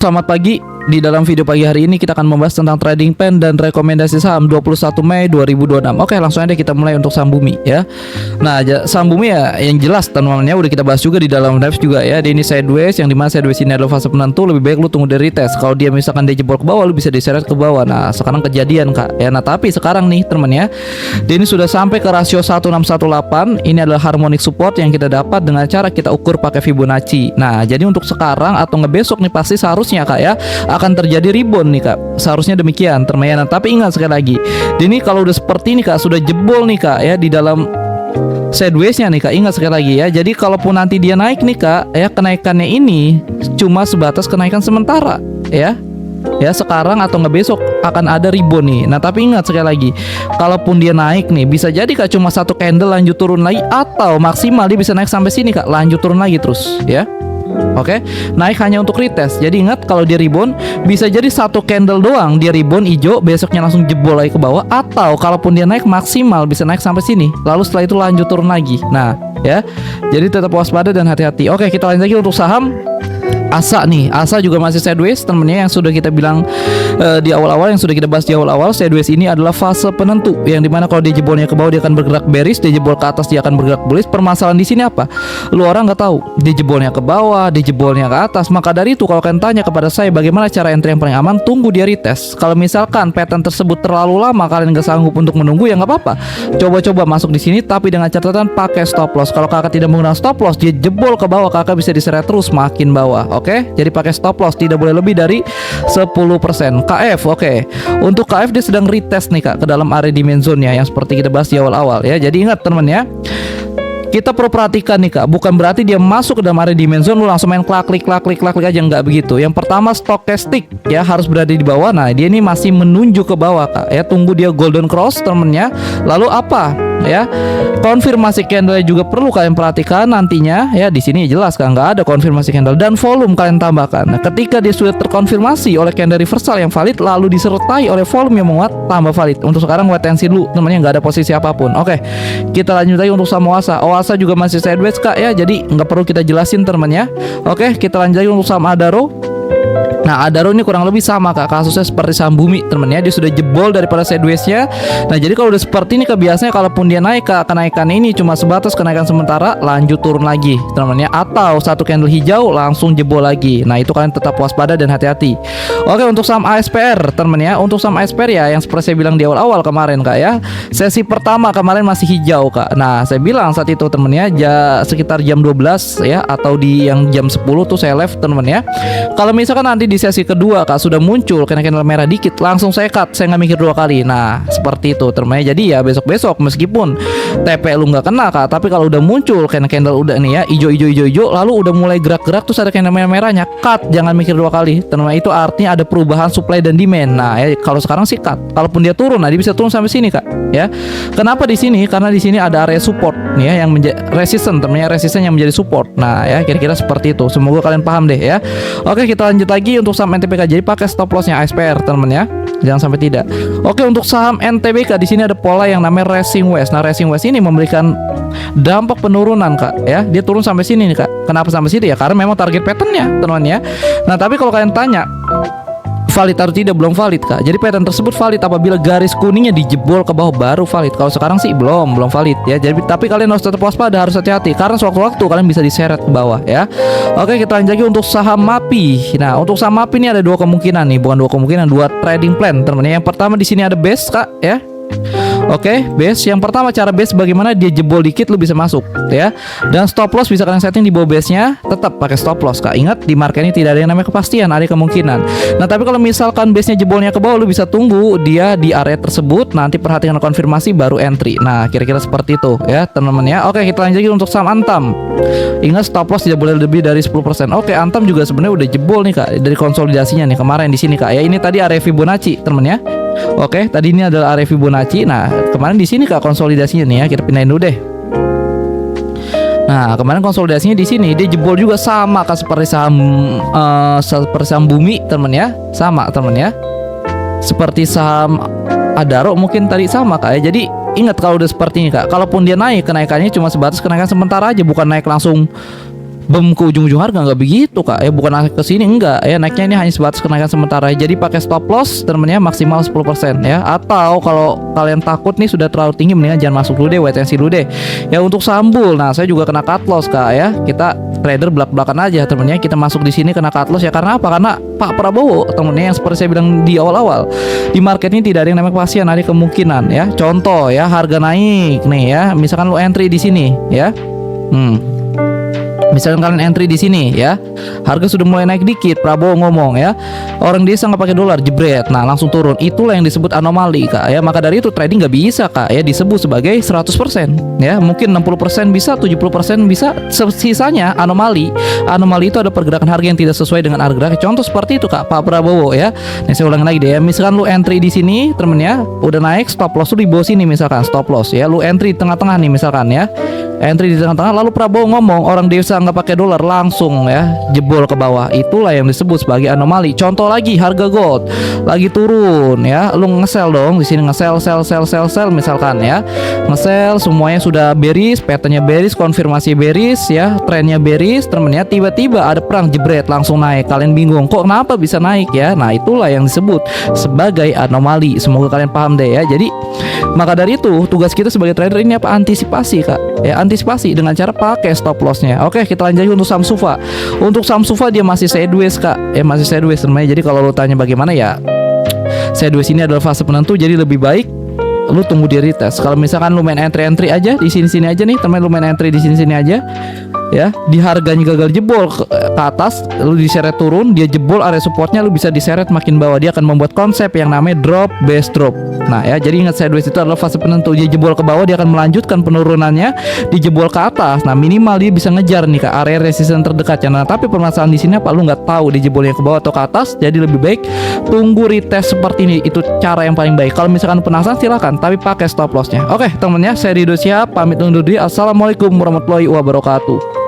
Selamat pagi. Di dalam video pagi hari ini kita akan membahas tentang trading plan dan rekomendasi saham 21 Mei 2026. Oke, langsung aja kita mulai untuk saham bumi ya. Nah, saham bumi ya yang jelas teman-temannya udah kita bahas juga di dalam live juga ya. Ini sideways, yang dimana sideways ini adalah fase penentu. Lebih baik lu tunggu dari retest. Kalau dia misalkan dia jebol ke bawah, lu bisa diseret ke bawah. Nah, sekarang kejadian Kak ya. Nah, tapi sekarang nih teman-teman ya, dia ini sudah sampai ke rasio 1618. Ini adalah harmonic support yang kita dapat dengan cara kita ukur pakai Fibonacci. Nah, jadi untuk sekarang atau ngebesok nih pasti seharusnya Kak ya akan terjadi rebound nih Kak. Seharusnya demikian termena. Tapi ingat sekali lagi, ini kalau udah seperti ini Kak, sudah jebol nih Kak ya di dalam sideways-nya nih Kak. Ingat sekali lagi ya. Jadi kalaupun nanti dia naik nih Kak ya, kenaikannya ini cuma sebatas kenaikan sementara ya. Ya sekarang atau nggak besok akan ada rebound nih. Nah tapi ingat sekali lagi, kalaupun dia naik nih bisa jadi Kak cuma satu candle lanjut turun lagi, atau maksimal dia bisa naik sampai sini Kak, lanjut turun lagi terus ya. Oke, naik hanya untuk retest. Jadi ingat kalau dia rebound bisa jadi satu candle doang dia rebound hijau, besoknya langsung jebol lagi ke bawah, atau kalaupun dia naik maksimal bisa naik sampai sini, lalu setelah itu lanjut turun lagi. Nah ya, jadi tetap waspada dan hati-hati. Oke, kita lanjut lagi untuk saham Asa nih. Asa juga masih sideways temennya, yang sudah kita bilang di awal-awal, yang sudah kita bahas di awal-awal. Sideways ini adalah fase penentu, yang dimana kalau dia jebolnya ke bawah dia akan bergerak bearish, dia jebol ke atas dia akan bergerak bullish. Permasalahan di sini apa? Lu orang nggak tahu dia jebolnya ke bawah, dia jebolnya ke atas. Maka dari itu kalau kalian tanya kepada saya bagaimana cara entry yang paling aman, tunggu dia retest. Kalau misalkan pattern tersebut terlalu lama kalian nggak sanggup untuk menunggu, ya nggak apa-apa, coba-coba masuk di sini, tapi dengan catatan pakai stop loss. Kalau kakak tidak menggunakan stop loss, dia jebol ke bawah, kakak bisa diseret terus makin bawah. Oke, jadi pakai stop loss, tidak boleh lebih dari 10%. KF, oke. Untuk KF dia sedang retest nih Kak ke dalam area demand zone-nya yang seperti kita bahas di awal-awal ya. Jadi ingat teman ya, kita perlu perhatikan nih Kak, bukan berarti dia masuk ke dalam area demand zone lu langsung main klik aja, nggak begitu. Yang pertama stokastik ya harus berada di bawah. Nah dia ini masih menunjuk ke bawah Kak ya, tunggu dia golden cross temennya. Lalu apa ya, konfirmasi candle juga perlu kalian perhatikan nantinya ya. Di sini jelas kan nggak ada konfirmasi candle, dan volume kalian tambahkan. Nah ketika dia sudah terkonfirmasi oleh candle reversal yang valid, lalu disertai oleh volume yang menguat, tambah valid. Untuk sekarang wait and see dulu temennya, nggak ada posisi apapun. Oke, kita lanjut lagi untuk saham Oasa juga masih sideways Kak ya, jadi nggak perlu kita jelasin temennya. Oke, kita lanjut lagi untuk saham Adaro. Nah Adaro ini kurang lebih sama Kak, kasusnya seperti saham bumi temennya, dia sudah jebol daripada sideways-nya. Nah jadi kalau udah seperti ini Kak, biasanya kalaupun dia naik Kak, kenaikan ini cuma sebatas kenaikan sementara, lanjut turun lagi temennya, atau satu candle hijau langsung jebol lagi. Nah itu kalian tetap waspada dan hati-hati. Oke, untuk saham ASPR temennya, untuk saham ASPR ya yang seperti saya bilang di awal-awal kemarin Kak ya, sesi pertama kemarin masih hijau Kak. Nah saya bilang saat itu temennya sekitar jam 12 ya, atau di yang jam 10 tuh saya live temennya. Kalau misalkan nanti di sesi kedua Kak sudah muncul candle merah dikit, langsung saya cut, saya nggak mikir dua kali. Nah seperti itu temennya. Jadi ya besok-besok meskipun TP lu nggak kena Kak, tapi kalau udah muncul candle udah nih ya hijau, lalu udah mulai gerak-gerak terus ada candle merah-merahnya, cut, jangan mikir dua kali teman. Itu artinya ada perubahan supply dan demand. Nah ya kalau sekarang sih cut. Kalaupun dia turun, nah dia bisa turun sampai sini Kak ya. Kenapa di sini? Karena di sini ada area support nih ya, yang menjadi resisten temennya, resisten yang menjadi support. Nah ya kira-kira seperti itu. Semoga kalian paham deh ya. Oke, kita lanjut lagi untuk saham NTBK. Jadi pakai stop lossnya ASPR temen ya, jangan sampai tidak. Oke, untuk saham NTBK di sini ada pola yang namanya Racing West. Nah Racing West ini memberikan dampak penurunan Kak ya, dia turun sampai sini nih Kak. Kenapa sampai sini ya? Karena memang target patternnya teman ya. Nah tapi kalau kalian tanya valid atau tidak, belum valid Kak. Jadi pattern tersebut valid apabila garis kuningnya dijebol ke bawah baru valid. Kalau sekarang sih belum valid ya. Jadi tapi kalian harus tetap waspada, harus hati-hati karena sewaktu-waktu kalian bisa diseret ke bawah ya. Oke, kita lanjut lagi untuk saham MAPI. Nah untuk saham MAPI ini ada dua kemungkinan nih, bukan dua kemungkinan, dua trading plan teman-teman. Yang pertama di sini ada base Kak ya. Oke, base yang pertama, cara base bagaimana dia jebol dikit lu bisa masuk ya. Dan stop loss bisa kalian setting di bawah base-nya, tetap pakai stop loss Kak. Ingat di market ini tidak ada yang namanya kepastian, ada kemungkinan. Nah tapi kalau misalkan base-nya jebolnya ke bawah, lu bisa tunggu dia di area tersebut, nanti perhatikan konfirmasi baru entry. Nah kira-kira seperti itu ya teman-teman ya. Oke, kita lanjut lagi untuk saham Antam. Ingat stop loss tidak boleh lebih dari 10%. Oke, Antam juga sebenarnya udah jebol nih Kak dari konsolidasinya nih kemarin di sini Kak ya. Ini tadi area Fibonacci teman ya. Oke, tadi ini adalah area Fibonacci. Nah kemarin di sini Kak konsolidasinya nih ya, kita pindahin dulu deh. Nah kemarin konsolidasinya di sini dia jebol juga sama Kak seperti saham bumi teman ya, sama teman ya. Seperti saham Adaro mungkin tadi sama Kak ya. Jadi ingat kalau udah seperti ini Kak, kalaupun dia naik, kenaikannya cuma sebatas kenaikan sementara aja, bukan naik langsung bem ke ujung-ujung harga, nggak begitu Kak. Ya bukan naik ke sini, enggak ya, naiknya ini hanya sebatas kenaikan sementara. Jadi pakai stop loss temennya maksimal 10% ya. Atau kalau kalian takut nih sudah terlalu tinggi, mendingan jangan masuk dulu deh, wait and see dulu deh. Ya untuk sambul, nah saya juga kena cut loss Kak ya. Kita trader belak-belakan aja temennya, kita masuk di sini kena cut loss ya. Karena apa? Karena Pak Prabowo temennya yang seperti saya bilang di awal-awal, di market ini tidak ada yang namanya kepastian, ada kemungkinan ya. Contoh ya, harga naik nih ya, misalkan lo entry di sini ya. Misalkan kalian entry di sini ya, harga sudah mulai naik dikit, Prabowo ngomong ya, orang desa nggak pakai dolar, jebret, nah langsung turun. Itulah yang disebut anomali Kak ya. Maka dari itu trading nggak bisa Kak ya disebut sebagai 100% ya. Mungkin 60% bisa, 70% bisa, sisanya anomali. Anomali itu ada pergerakan harga yang tidak sesuai dengan harga gerak. Contoh seperti itu Kak, Pak Prabowo ya. Nih saya ulangi lagi deh ya, misalkan lu entry di sini temen ya, udah naik, stop loss lu di bawah sini misalkan, stop loss ya. Lu entry di tengah-tengah nih misalkan ya, entry di tengah-tengah, lalu Prabowo ngomong orang desa nggak pakai dolar, langsung ya jebol ke bawah. Itulah yang disebut sebagai anomali. Contoh lagi, harga gold lagi turun ya, lu ngesel dong di sini, ngesel sel misalkan ya, ngesel semuanya sudah bearish, patternnya bearish, konfirmasi bearish ya, trennya bearish temennya, tiba-tiba ada perang, jebret, langsung naik. Kalian bingung kok kenapa bisa naik ya. Nah itulah yang disebut sebagai anomali. Semoga kalian paham deh ya. Jadi maka dari itu tugas kita sebagai trader ini apa? Antisipasi Kak ya, antisipasi dengan cara pakai stop lossnya. Oke, kita lanjut untuk Samsufa. Untuk Samsufa dia masih sideways Kak ya, masih sideways namanya. Jadi kalau lo tanya bagaimana ya, sideways ini adalah fase penentu, jadi lebih baik lu tunggu di retest. Kalau misalkan lu main entry aja di sini aja nih teman, lu main entry di sini aja ya, di harganya gagal jebol ke atas, lu diseret turun, dia jebol area supportnya, lu bisa diseret makin bawah. Dia akan membuat konsep yang namanya drop base drop. Nah ya, jadi ingat sideways itu adalah fase penentu. Dia jebol ke bawah, dia akan melanjutkan penurunannya, dijebol ke atas. Nah minimal dia bisa ngejar nih ke area resistance terdekatnya. Nah tapi permasalahan di sini apa? Lu nggak tahu dia jebolnya ke bawah atau ke atas. Jadi lebih baik tunggu retest seperti ini. Itu cara yang paling baik. Kalau misalkan penasaran silakan, tapi pakai stop lossnya. Oke temennya, saya Rido Syihab pamit undur diri. Assalamualaikum warahmatullahi wabarakatuh.